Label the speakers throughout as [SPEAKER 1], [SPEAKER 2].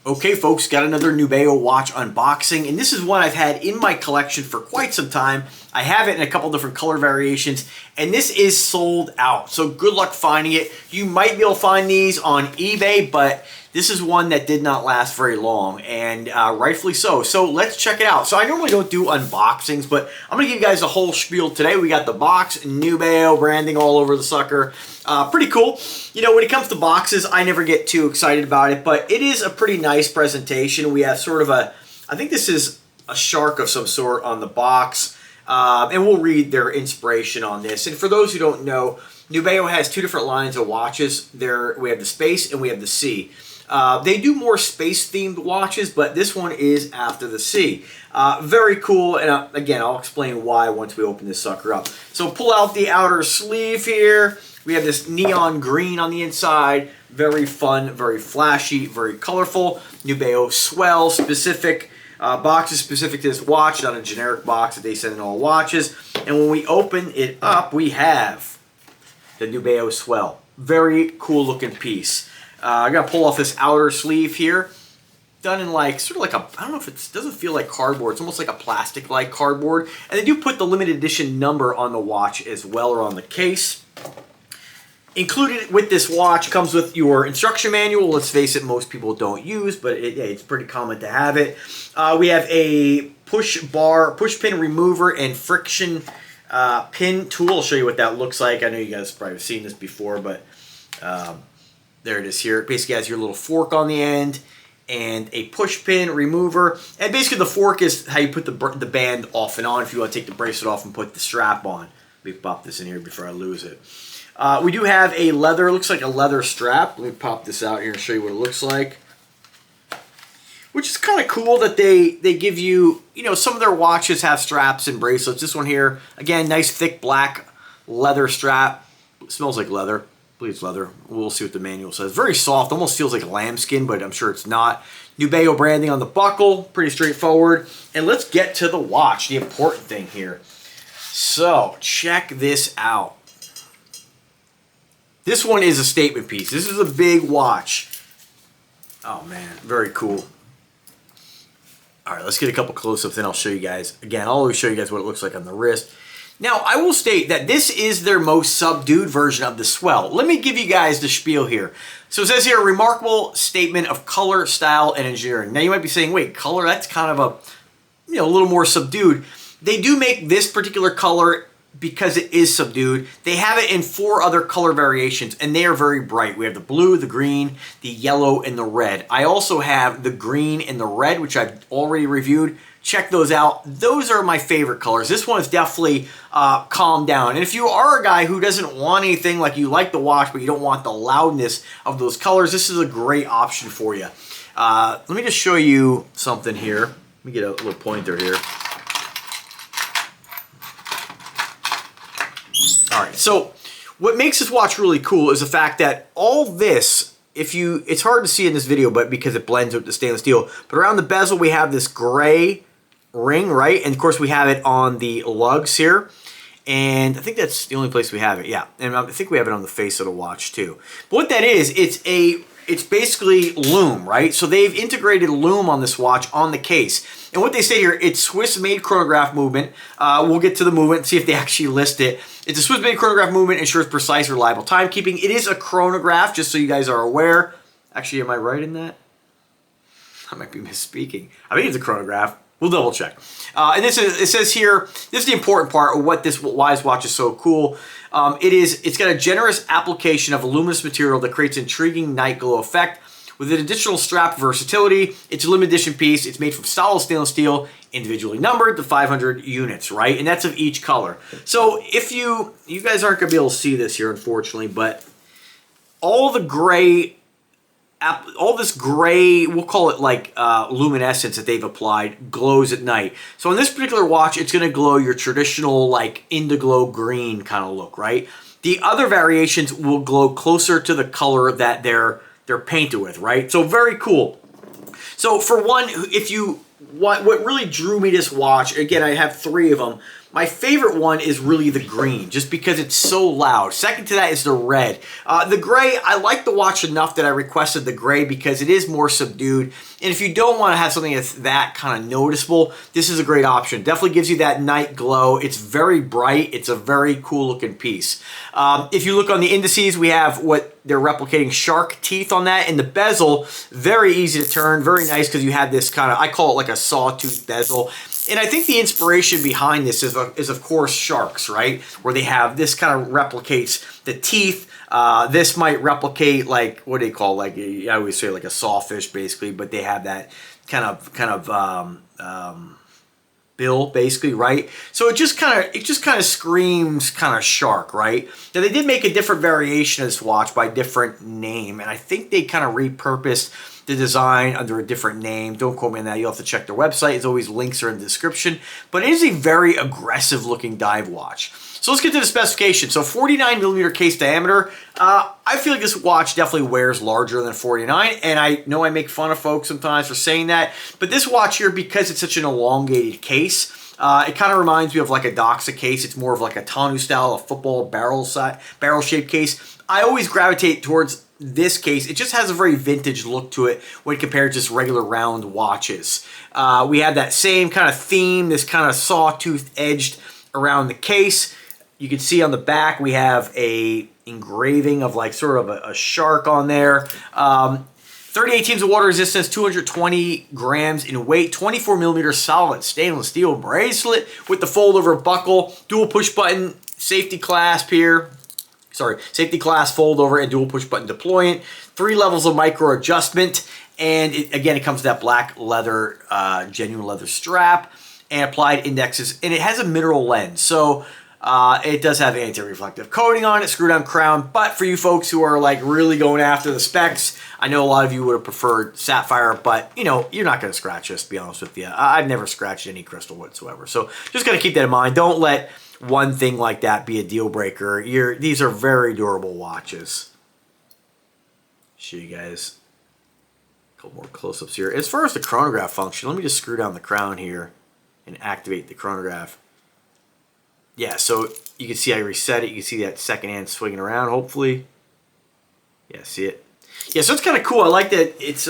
[SPEAKER 1] Okay folks, got another Nubeo watch unboxing, and this is one I've had in my collection for quite some time. I have it in a couple different color variations, and this is sold out, so good luck finding it. You might be able to find these on eBay, but this is one that did not last very long, and rightfully so. So let's check it out. So I normally don't do unboxings, but I'm going to give you guys a whole spiel today. We got the box, Nubeo branding all over the sucker. Pretty cool. You know, when it comes to boxes, I never get too excited about it, but it is a pretty nice presentation. We have sort of a, I think this is a shark of some sort on the box, and we'll read their inspiration on this. And for those who don't know, Nubeo has two different lines of watches. We have the space and we have the sea. They do more space-themed watches, but this one is after the sea. Very cool, and again, I'll explain why once we open this sucker up. So pull out the outer sleeve here. We have this neon green on the inside. Very fun, very flashy, very colorful. Nubeo Swell specific. Boxes specific to this watch, not a generic box that they send in all watches. And when we open it up, we have the Nubeo Swell. Very cool looking piece. I gotta pull off this outer sleeve here. Done in like, sort of like a, I don't know if it doesn't feel like cardboard. It's almost like a plastic-like cardboard. And they do put the limited edition number on the watch as well, or on the case. Included with this watch comes with your instruction manual. Let's face it, most people don't use, but it's pretty common to have it. We have a push pin remover and friction pin tool. I'll show you what that looks like. I know you guys probably have seen this before, but there it is here. It basically has your little fork on the end and a push pin remover. And basically the fork is how you put the band off and on if you want to take the bracelet off and put the strap on. Let me pop this in here before I lose it. We do have a leather, looks like a leather strap. Let me pop this out here and show you what it looks like. Which is kind of cool that they give you, you know, some of their watches have straps and bracelets. This one here, again, nice thick black leather strap. It smells like leather. I believe it's leather. We'll see what the manual says. Very soft, almost feels like lambskin, but I'm sure it's not. Nubeo branding on the buckle, pretty straightforward. And let's get to the watch, the important thing here. So, check this out. This one is a statement piece. This is a big watch. Oh man, very cool. All right, let's get a couple close-ups, then I'll show you guys. Again, I'll always show you guys what it looks like on the wrist. Now, I will state that this is their most subdued version of the Swell. Let me give you guys the spiel here. So it says here, a remarkable statement of color, style, and engineering. Now, you might be saying, wait, color, that's kind of a, you know, a little more subdued. They do make this particular color because it is subdued. They have it in 4 other color variations, and they are very bright. We have the blue, the green, the yellow, and the red. I also have the green and the red, which I've already reviewed. Check those out. Those are my favorite colors. This one is definitely calmed down. And if you are a guy who doesn't want anything, like you like the watch, but you don't want the loudness of those colors, this is a great option for you. Let me just show you something here. Let me get a little pointer here. All right, so what makes this watch really cool is the fact that all this, it's hard to see in this video, but because it blends with the stainless steel, but around the bezel we have this gray ring, right? And of course we have it on the lugs here. And I think that's the only place we have it, yeah. And I think we have it on the face of the watch too. But what that is, it's basically lume, right? So they've integrated lume on this watch on the case. And what they say here, it's Swiss-made chronograph movement. We'll get to the movement and see if they actually list it. It's a Swiss-made chronograph movement, ensures precise, reliable timekeeping. It is a chronograph, just so you guys are aware. Actually, am I right in that? I might be misspeaking. I think it's a chronograph. We'll double check. And it says here, this is the important part of why this watch is so cool. It's got a generous application of a luminous material that creates intriguing night glow effect. With an additional strap versatility, it's a limited edition piece. It's made from solid stainless steel, individually numbered to 500 units, right? And that's of each color. So if you guys aren't gonna be able to see this here, unfortunately, but all this gray, we'll call it like luminescence that they've applied, glows at night. So on this particular watch, it's gonna glow your traditional like indigo green kind of look, right? The other variations will glow closer to the color that they're painted with, right? So very cool. So for one, what really drew me to this watch, again, I have 3 of them, My favorite one is really the green, just because it's so loud. Second to that is the red. The gray, I like the watch enough that I requested the gray because it is more subdued. And if you don't want to have something that's that kind of noticeable, this is a great option. Definitely gives you that night glow. It's very bright. It's a very cool looking piece. If you look on the indices, we have what they're replicating shark teeth on that. And the bezel, very easy to turn, very nice because you have this kind of, I call it like a sawtooth bezel. And I think the inspiration behind this is of course sharks, right? Where they have this kind of replicates the teeth. This might replicate like, what do they call, like, I always say like a sawfish basically, but they have that kind of bill basically, right? So it just kind of screams kind of shark, right? Now they did make a different variation of this watch by different name, and I think they kind of repurposed the design under a different name. Don't quote me on that. You'll have to check their website. As always, links are in the description. But it is a very aggressive looking dive watch. So let's get to the specification. So 49 millimeter case diameter. I feel like this watch definitely wears larger than 49. And I know I make fun of folks sometimes for saying that. But this watch here, because it's such an elongated case, it kind of reminds me of like a Doxa case. It's more of like a Tanu style, a football barrel-shaped case. I always gravitate towards this case. It just has a very vintage look to it when compared to just regular round watches. We have that same kind of theme, this kind of sawtooth edged around the case. You can see on the back we have a engraving of like sort of a shark on there. 38 teams of water resistance, 220 grams in weight, 24 millimeter solid stainless steel bracelet with the fold over buckle, dual push button, safety clasp here. Safety clasp fold over and dual push button deployant, 3 levels of micro adjustment, and again it comes with that black leather, genuine leather strap and applied indexes, and it has a mineral lens. So it does have anti-reflective coating on it, screw down crown, but for you folks who are like really going after the specs, I know a lot of you would have preferred sapphire, but you know, you're not going to scratch this, to be honest with you. I've never scratched any crystal whatsoever. So just got to keep that in mind. Don't let one thing like that be a deal breaker. These are very durable watches. Show you guys a couple more close-ups here. As far as the chronograph function, let me just screw down the crown here and activate the chronograph. Yeah, so you can see I reset it. You can see that second hand swinging around, hopefully. Yeah, see it? Yeah, so it's kind of cool. I like that it's...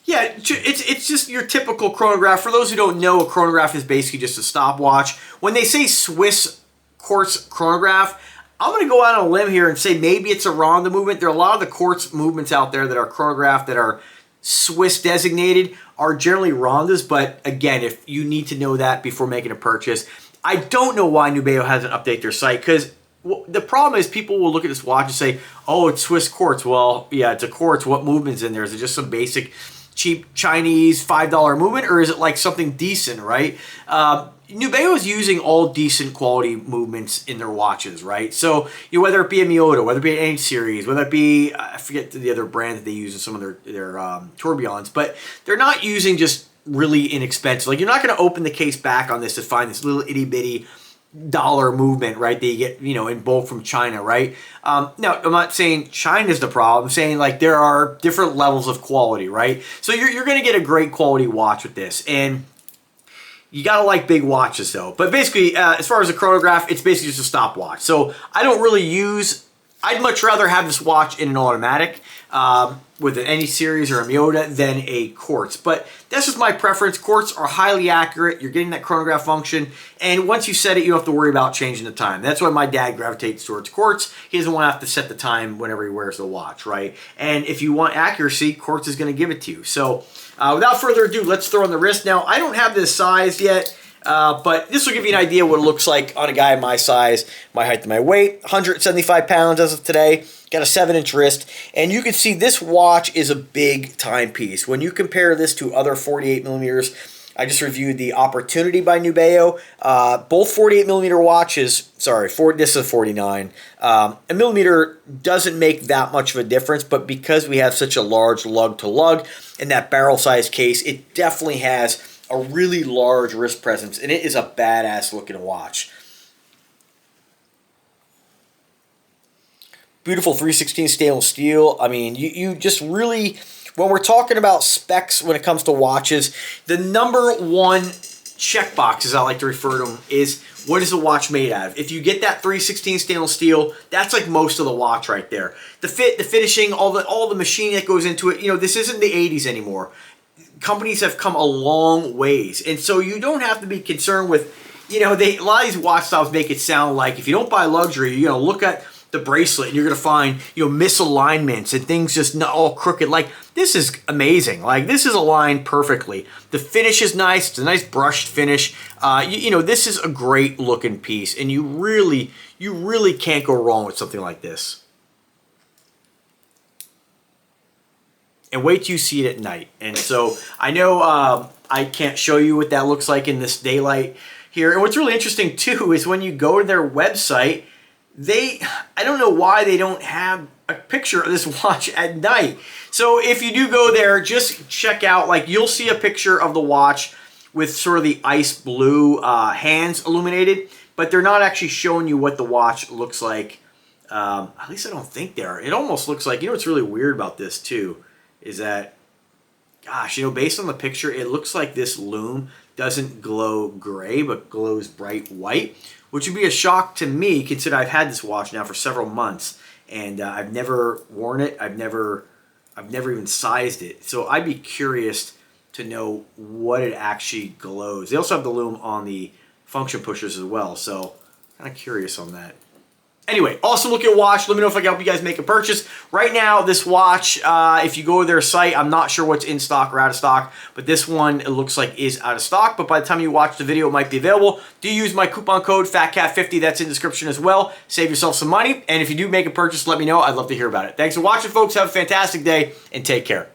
[SPEAKER 1] Yeah, it's just your typical chronograph. For those who don't know, a chronograph is basically just a stopwatch. When they say Swiss quartz chronograph, I'm going to go out on a limb here and say maybe it's a Ronda movement. There are a lot of the quartz movements out there that are chronograph that are Swiss designated are generally Rondas, but again, if you need to know that before making a purchase, I don't know why Nubeo hasn't updated their site, because the problem is people will look at this watch and say, oh, it's Swiss quartz. Well, yeah, it's a quartz. What movement's in there? Is it just some basic cheap Chinese $5 movement, or is it like something decent, right? Nubeo is using all decent quality movements in their watches, right? So whether it be a Miyota, whether it be an N series, whether it be, I forget the other brand that they use in some of their tourbillons, but they're not using just really inexpensive. Like, you're not going to open the case back on this to find this little itty bitty dollar movement, right, that you get, you know, in bulk from China, right? Now, I'm not saying China's the problem. I'm saying, like, there are different levels of quality, right? So you're going to get a great quality watch with this, and you got to like big watches, though. But basically, as far as a chronograph, it's basically just a stopwatch. So I don't really use... I'd much rather have this watch in an automatic with any series or a Miyota than a quartz. But that's just my preference. Quartz are highly accurate. You're getting that chronograph function. And once you set it, you don't have to worry about changing the time. That's why my dad gravitates towards quartz. He doesn't want to have to set the time whenever he wears the watch, right? And if you want accuracy, quartz is going to give it to you. So without further ado, let's throw on the wrist. Now, I don't have this sized yet. But this will give you an idea what it looks like on a guy my size, my height and my weight. 175 pounds as of today. Got a 7-inch wrist. And you can see this watch is a big timepiece. When you compare this to other 48 millimeters, I just reviewed the Opportunity by Nubeo. Both 48 millimeter watches, this is 49. A millimeter doesn't make that much of a difference, but because we have such a large lug to lug in that barrel size case, it definitely has a really large wrist presence, and it is a badass looking watch. Beautiful 316 stainless steel. I mean, you just really, when we're talking about specs when it comes to watches, the number one checkbox, as I like to refer to them, is what is the watch made out of? If you get that 3/16 stainless steel, that's like most of the watch right there. The fit, the finishing, all the machining that goes into it, you know, this isn't the 80s anymore. Companies have come a long ways. And so you don't have to be concerned with, you know, a lot of these watch styles make it sound like if you don't buy luxury, you're going to look at the bracelet and you're going to find, you know, misalignments and things just not all crooked. Like, this is amazing. Like, this is aligned perfectly. The finish is nice. It's a nice brushed finish. You know, this is a great looking piece, and you really can't go wrong with something like this. And wait till you see it at night. And so I know I can't show you what that looks like in this daylight here. And what's really interesting too is when you go to their website, I don't know why they don't have a picture of this watch at night. So if you do go there, just check out, like, you'll see a picture of the watch with sort of the ice blue hands illuminated, but they're not actually showing you what the watch looks like. At least I don't think they are. It almost looks like, you know what's really weird about this too, is that, gosh, you know, based on the picture, it looks like this lume doesn't glow gray, but glows bright white, which would be a shock to me, considering I've had this watch now for several months, and I've never worn it. I've never even sized it. So I'd be curious to know what it actually glows. They also have the lume on the function pushers as well, so kind of curious on that. Anyway, awesome looking watch. Let me know if I can help you guys make a purchase. Right now, this watch, if you go to their site, I'm not sure what's in stock or out of stock, but this one, it looks like is out of stock, but by the time you watch the video, it might be available. Do use my coupon code PHATKAT50, that's in the description as well. Save yourself some money, and if you do make a purchase, let me know. I'd love to hear about it. Thanks for watching, folks. Have a fantastic day, and take care.